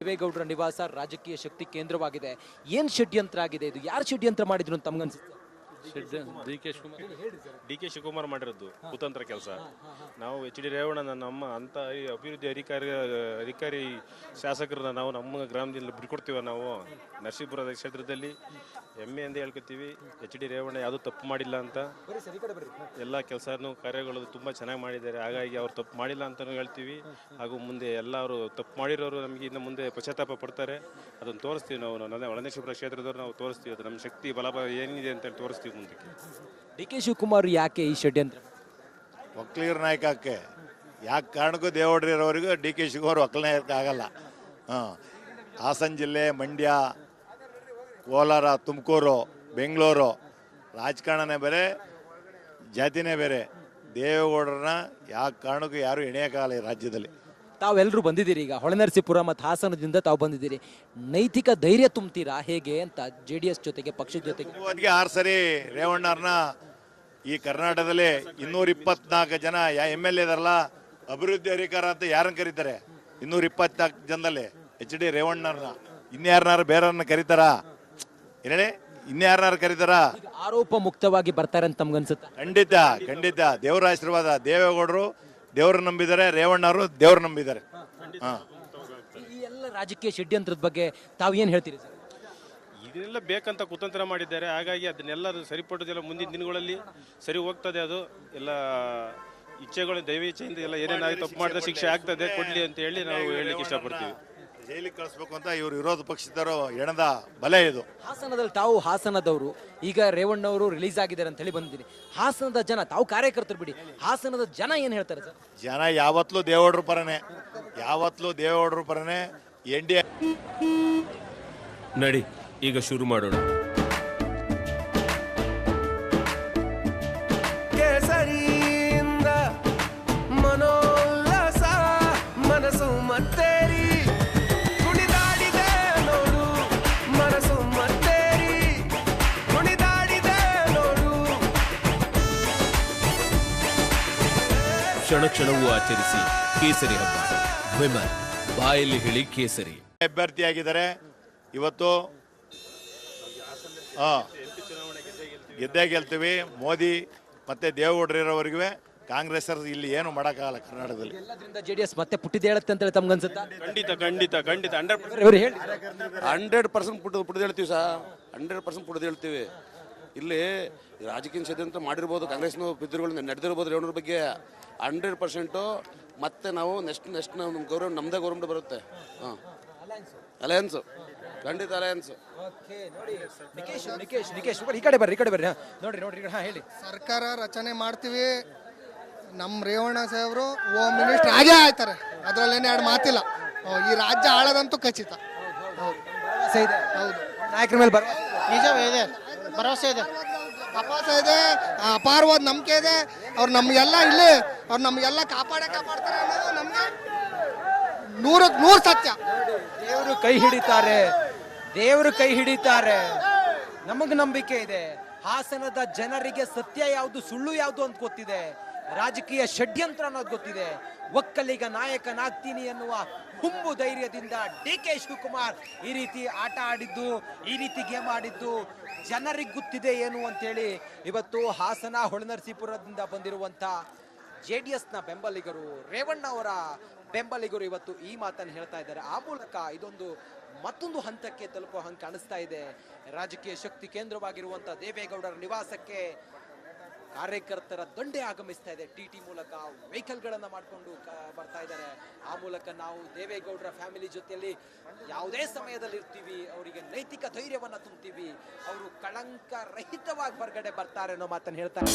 ದೇವೇಗೌಡರ ನಿವಾಸ ರಾಜಕೀಯ ಶಕ್ತಿ ಕೇಂದ್ರವಾಗಿದೆ. ಏನ್ ಷಡ್ಯಂತ್ರ ಆಗಿದೆ ಇದು? ಯಾರು ಷಡ್ಯಂತ್ರ ಮಾಡಿದ್ರು ಅಂತ ತಮ್ಗನ್ಸುತ್ತೆ? ಡಿ ಕೆ ಶಿವಕುಮಾರ್ ಮಾಡಿರೋದು ಕುತಂತ್ರ ಕೆಲಸ. ನಾವು ಎಚ್ ಡಿ ರೇವಣ್ಣ ನಮ್ಮ ಅಂತ ಅಭಿವೃದ್ಧಿ ಅಧಿಕಾರಿ ಶಾಸಕರನ್ನ ನಾವು ನಮ್ಮ ಗ್ರಾಮದಲ್ಲಿ ಬಿಟ್ಕೊಡ್ತೀವ. ನಾವು ನರಸೀಪುರ ಕ್ಷೇತ್ರದಲ್ಲಿ ಹೆಮ್ಮೆಯಿಂದ ಹೇಳ್ಕೊತೀವಿ, ಎಚ್ ಡಿ ರೇವಣ್ಣ ಯಾವುದೂ ತಪ್ಪು ಮಾಡಿಲ್ಲ ಅಂತ. ಎಲ್ಲ ಕೆಲಸನೂ ಕಾರ್ಯಗಳು ತುಂಬ ಚೆನ್ನಾಗಿ ಮಾಡಿದ್ದಾರೆ. ಹಾಗಾಗಿ ಅವ್ರು ತಪ್ಪು ಮಾಡಿಲ್ಲ ಅಂತಲೂ ಹೇಳ್ತೀವಿ. ಹಾಗೂ ಮುಂದೆ ಎಲ್ಲರೂ ತಪ್ಪು ಮಾಡಿರೋರು ನಮಗೆ ಇನ್ನು ಮುಂದೆ ಪಶ್ಚಾತ್ತಾಪ ಪಡ್ತಾರೆ. ಅದನ್ನು ತೋರಿಸ್ತೀವಿ ನಾವು. ಒಳನರಸೀಪುರ ಕ್ಷೇತ್ರದವ್ರು ನಾವು ತೋರಿಸ್ತೀವಿ, ಅದು ನಮ್ಮ ಶಕ್ತಿ ಬಲ ಏನಿದೆ ಅಂತೇಳಿ ತೋರಿಸ್ತೀವಿ ಮುಂದಕ್ಕೆ. ಡಿ ಕೆ ಶಿವಕುಮಾರ್ ಯಾಕೆ ಈ ಷಡ್ಯಂತ್ರ? ಒಕ್ಕಲಿಗರ ನಾಯಕಕ್ಕೆ ಯಾಕೆ ಕಾರಣಕ್ಕೂ ದೇವೇಗೌಡರವರೆಗೂ ಡಿ ಕೆ ಶಿವಕುಮಾರ್ ಒಕ್ಕಲಿಗ ಆಗಲ್ಲ. ಹಾಸನ ಜಿಲ್ಲೆ, ಮಂಡ್ಯ, ಕೋಲಾರ, ತುಮಕೂರು, ಬೆಂಗಳೂರು ರಾಜಕಾರಣನೇ ಬೇರೆ, ಜಾತಿನೇ ಬೇರೆ. ದೇವೇಗೌಡರನ್ನ ಯಾವ ಕಾರಣಕ್ಕೂ ಯಾರು ಎಣೆಯೋಕ್ಕಾಗಲ್ಲ ಈ ರಾಜ್ಯದಲ್ಲಿ. ತಾವೆಲ್ಲರೂ ಬಂದಿದ್ದೀರಿ, ಈಗ ಹೊಳೆನರಸೀಪುರ ಮತ್ತು ಹಾಸನದಿಂದ ತಾವು ಬಂದಿದ್ದೀರಿ. ನೈತಿಕ ಧೈರ್ಯ ತುಂಬ್ತೀರಾ ಹೇಗೆ ಅಂತ JDS ಜೊತೆಗೆ, ಪಕ್ಷದ ಜೊತೆಗೆ? 6 ಸರಿ ರೇವಣ್ಣವ್ರನ್ನ ಈ ಕರ್ನಾಟಕದಲ್ಲಿ 224 ಜನ MLA ಇದಾರಲ್ಲ, ಅಭಿವೃದ್ಧಿ ಅಧಿಕಾರ ಅಂತ ಯಾರನ್ನ ಕರೀತಾರೆ? 224 ಜನದಲ್ಲಿ ಎಚ್ ಡಿ ರೇವಣ್ಣವ್ರನ್ನ. ಇನ್ಯಾರನ್ನಾರು ಬೇರೆಯವ್ರನ್ನ ಕರೀತಾರ? ಏನೇ ಇನ್ಯಾರನ್ನಾರು ಕರೀತಾರ? ಆರೋಪ ಮುಕ್ತವಾಗಿ ಬರ್ತಾರೆ ಅಂತ ತಮ್ಗನ್ಸುತ್ತೆ? ಖಂಡಿತ ಖಂಡಿತ. ದೇವರ ಆಶೀರ್ವಾದ. ದೇವೇಗೌಡರು ದೇವ್ರು ನಂಬಿದ್ದಾರೆ, ರೇವಣ್ಣವರು ದೇವ್ರು ನಂಬಿದ್ದಾರೆ. ಈ ಎಲ್ಲ ರಾಜಕೀಯ ಷಡ್ಯಂತ್ರದ ಬಗ್ಗೆ ತಾವು ಏನು ಹೇಳ್ತೀರಿ ಸರ್? ಇದನ್ನೆಲ್ಲ ಬೇಕಂತ ಕುತಂತ್ರ ಮಾಡಿದ್ದಾರೆ. ಹಾಗಾಗಿ ಅದನ್ನೆಲ್ಲರೂ ಸರಿಪಡೋದಿಲ್ಲ. ಮುಂದಿನ ದಿನಗಳಲ್ಲಿ ಸರಿ ಹೋಗ್ತದೆ. ಅದು ಎಲ್ಲ ಇಚ್ಛೆಗಳು ದೈವ ಇಚ್ಛೆಯಿಂದ ಎಲ್ಲ ಏನೇನಾಗಿ ತಪ್ಪು ಮಾಡಿದ ಶಿಕ್ಷೆ ಆಗ್ತದೆ, ಕೊಡ್ಲಿ ಅಂತ ಹೇಳಿ ನಾವು ಹೇಳಲಿಕ್ಕೆ ಇಷ್ಟಪಡ್ತೀವಿ. ಜೈಲಿಗೆ ಕಳಿಸ್ಬೇಕು ಅಂತ ಇವರು ವಿರೋಧ ಪಕ್ಷದವರು ಎಣದ ಬಲೆ ಇದು. ಹಾಸನದಲ್ಲಿ ತಾವು ಹಾಸನದವರು, ಈಗ ರೇವಣ್ಣವರು ರಿಲೀಸ್ ಆಗಿದ್ದಾರೆ ಅಂತ ಹೇಳಿ ಬಂದಿದ್ದೀರಿ. ಹಾಸನದ ಜನ, ತಾವು ಕಾರ್ಯಕರ್ತರು ಬಿಡಿ, ಹಾಸನದ ಜನ ಏನು ಹೇಳ್ತಾರೆ ಸರ್? ಜನ ಯಾವತ್ತಲೂ ದೇವೇಗೌಡರ ಪರನೇ, ಯಾವತ್ತಲೂ ದೇವೇಗೌಡರ ಪರನೇ. NDA ನಡಿ ಈಗ ಶುರು ಮಾಡೋಣ. ಕೇಸರಿಯಿಂದ ಮನೋಲ್ಲಾಸ ಮನಸ್ಸು ಮತ್ತೇರಿ ಕುಣಿದಾಡಿದೆ ನೋಡು, ಮನಸ್ಸು ಮತ್ತೇರಿ ಕುಣಿದಾಡಿದೆ ನೋಡು. ಕ್ಷಣ ಕ್ಷಣವೂ ಆಚರಿಸಿ ಕೇಸರಿ ಹಬ್ಬ. ವಿಮಲ್ ಬಾಯಲ್ಲಿ ಹೇಳಿ ಕೇಸರಿ. ಅಭ್ಯರ್ಥಿಯಾಗಿದ್ದಾರೆ ಇವತ್ತು. ಗೆದ್ದೇ ಗೆಲ್ತೀವಿ. ಮೋದಿ ಮತ್ತೆ ದೇವೇಗೌಡರಿರೋವರೆಗೂ ಕಾಂಗ್ರೆಸ್ ಇಲ್ಲಿ ಏನು ಮಾಡೋಕ್ಕಾಗಲ್ಲ ಕರ್ನಾಟಕದಲ್ಲಿ. ಎಲ್ಲದರಿಂದ JDS ಮತ್ತೆ ಪುಟ್ಟಿದ್ದು ಹೇಳುತ್ತೆ ಅಂತ ಹೇಳಿ ತಮ್ಗನ್ಸುತ್ತಾ? ಖಂಡಿತ ಖಂಡಿತ ಖಂಡಿತ 100% ಪುಟ್ಟಿದ್ದು ಹೇಳ್ತೀವಿ ಸರ್. 100% ಪುಟ್ಟಿದ್ದು ಹೇಳ್ತೀವಿ. ಇಲ್ಲಿ ರಾಜಕೀಯ ಷಡ್ಯಂತ್ರ ಮಾಡಿರ್ಬೋದು, ಕಾಂಗ್ರೆಸ್ನ ಬಿದ್ದುಗಳು ನಡೆದಿರ್ಬೋದು ರೇವಣ್ಣರ ಬಗ್ಗೆ. 100% ಮತ್ತೆ ನಾವು ನೆಕ್ಸ್ಟ್ ನಮ್ಮ ಗೌರವ ನಮ್ಮದೇ ಗೌರ್ಮೆಂಟ್ ಬರುತ್ತೆ. ಅಲಯನ್ಸು, ಖಂಡಿತ ಅಲಯನ್ಸು. ಈ ಕಡೆ ಬರ್ರಿ ನೋಡ್ರಿ ಹೇಳಿ. ಸರ್ಕಾರ ರಚನೆ ಮಾಡ್ತೀವಿ. ನಮ್ಮ ರೇವಣ್ಣ ಸಾಹೇಬರು ಹೋಮ್ ಮಿನಿಸ್ಟರ್ ಆಗೇ ಆಯ್ತಾರೆ, ಅದರಲ್ಲೇನು ಎರಡು ಮಾತಿಲ್ಲ. ಈ ರಾಜ್ಯ ಆಳದಂತೂ ಖಚಿತ. ಹೌದು, ನಾಯಕರ ಮೇಲೆ ನಿಜವೇ ಇದೆ, ಭರವಸೆ ಇದೆ, ಅಪಾರವಾದ ನಂಬಿಕೆ ಇದೆ. ಅವ್ರು ನಮಗೆಲ್ಲ ಇಲ್ಲಿ ಅವ್ರು ನಮಗೆಲ್ಲ ಕಾಪಾಡ್ತಾರೆ ಅನ್ನೋದು ನಮಗೆ 100% ಸತ್ಯ. ದೇವರು ಕೈ ಹಿಡಿತಾರೆ, ನಮಗೆ ನಂಬಿಕೆ ಇದೆ. ಹಾಸನದ ಜನರಿಗೆ ಸತ್ಯ ಯಾವುದು, ಸುಳ್ಳು ಯಾವುದು ಅಂತ ಗೊತ್ತಿದೆ. ರಾಜಕೀಯ ಷಡ್ಯಂತ್ರ ಅನ್ನೋದು ಗೊತ್ತಿದೆ. ಒಕ್ಕಲಿಗ ನಾಯಕನಾಗ್ತೀನಿ ಎನ್ನುವ ಹುಂಬು ಧೈರ್ಯದಿಂದ DK ಶಿವಕುಮಾರ್ ಈ ರೀತಿ ಆಟ ಆಡಿದ್ದು, ಈ ರೀತಿ ಗೇಮ್ ಆಡಿದ್ದು ಜನರಿಗೆ ಗೊತ್ತಿದೆ ಏನು ಅಂತೇಳಿ ಇವತ್ತು ಹಾಸನ ಹೊಳೆನರಸೀಪುರದಿಂದ ಬಂದಿರುವಂತ JDSನ ಬೆಂಬಲಿಗರು, ರೇವಣ್ಣ ಅವರ ಬೆಂಬಲಿಗರು ಇವತ್ತು ಈ ಮಾತನ್ನು ಹೇಳ್ತಾ ಇದ್ದಾರೆ. ಆ ಮೂಲಕ ಇದೊಂದು ಮತ್ತೊಂದು ಹಂತಕ್ಕೆ ತಲುಪುವ ಹಂಗೆ ಕಾಣಿಸ್ತಾ ಇದೆ. ರಾಜಕೀಯ ಶಕ್ತಿ ಕೇಂದ್ರವಾಗಿರುವಂಥ ದೇವೇಗೌಡರ ನಿವಾಸಕ್ಕೆ ಕಾರ್ಯಕರ್ತರ ದಂಡೆ ಆಗಮಿಸ್ತಾ ಇದೆ. TT ಮೂಲಕ ವೆಹಿಕಲ್ಗಳನ್ನು ಮಾಡಿಕೊಂಡು ಬರ್ತಾ ಇದ್ದಾರೆ. ಆ ಮೂಲಕ ನಾವು ದೇವೇಗೌಡರ ಫ್ಯಾಮಿಲಿ ಜೊತೆಯಲ್ಲಿ ಯಾವುದೇ ಸಮಯದಲ್ಲಿ ಇರ್ತೀವಿ, ಅವರಿಗೆ ನೈತಿಕ ಧೈರ್ಯವನ್ನು ತುಂಬ್ತೀವಿ, ಅವರು ಕಳಂಕ ರಹಿತವಾಗಿ ಹೊರಗಡೆ ಬರ್ತಾರೆ ಅನ್ನೋ ಮಾತನ್ನು ಹೇಳ್ತಾರೆ.